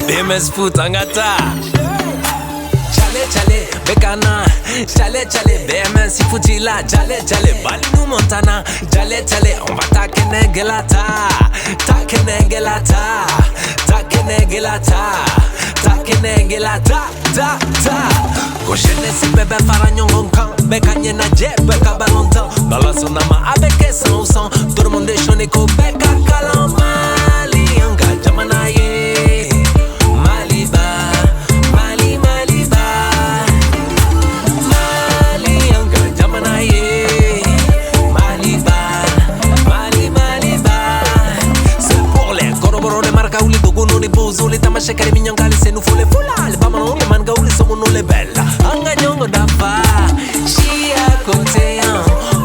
BMS Foot Angata. Chale, Bekana. Chale, BMS Footila. Chale, Balou Montana. Chale, on va takene gelata. Koshene si bebe faragnon kan. Bekanye na je, beka balontan. Balasonama avec et sans sang. Tout le monde est choné ko beka kalamali. Anga jamanaye. Les tamaches kari minyangale se nous faut les foula les bamanon les manga ou les somos nous les belles anga nyongo dafa chia côté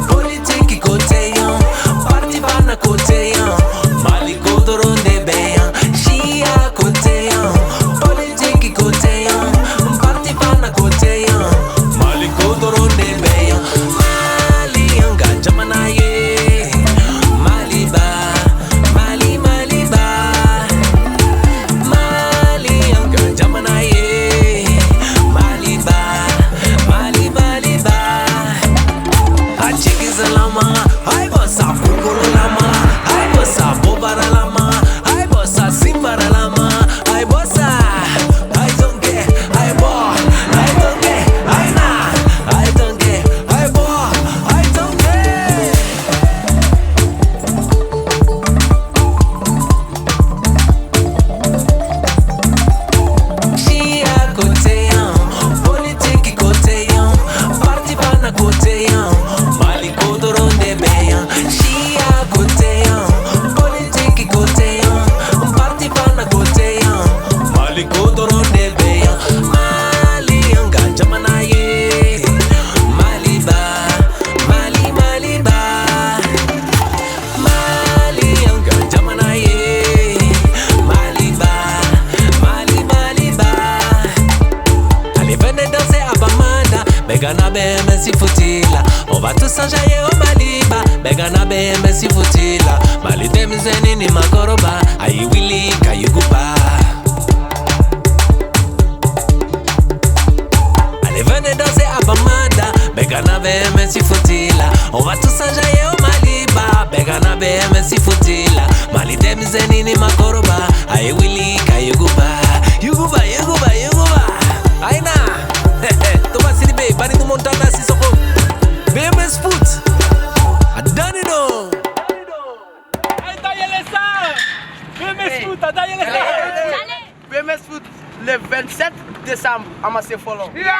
politique côté parti bana côté mali kodoro de beyan chia côté politique côté parti bana côté mali kodoro de beyan mali anga jamanaye maliba Begana BMS Footila, on va tous s'enjailler au Maliba. Begana BMS Footila, Mali temizeni ni makoroba. Ayi wili kayugupa. Allez venez danser à Bamada. Begana BMS Footila, on va tous s'enjailler au Maliba. Begana BMS Footila, Mali temizeni ni makoroba. Ayi wili kayugupa. Yuguba. Aina. Bani do Montana Sissoko BMS Foot Adanino BMS Foot le 27 décembre à Massé Folon. Yeah!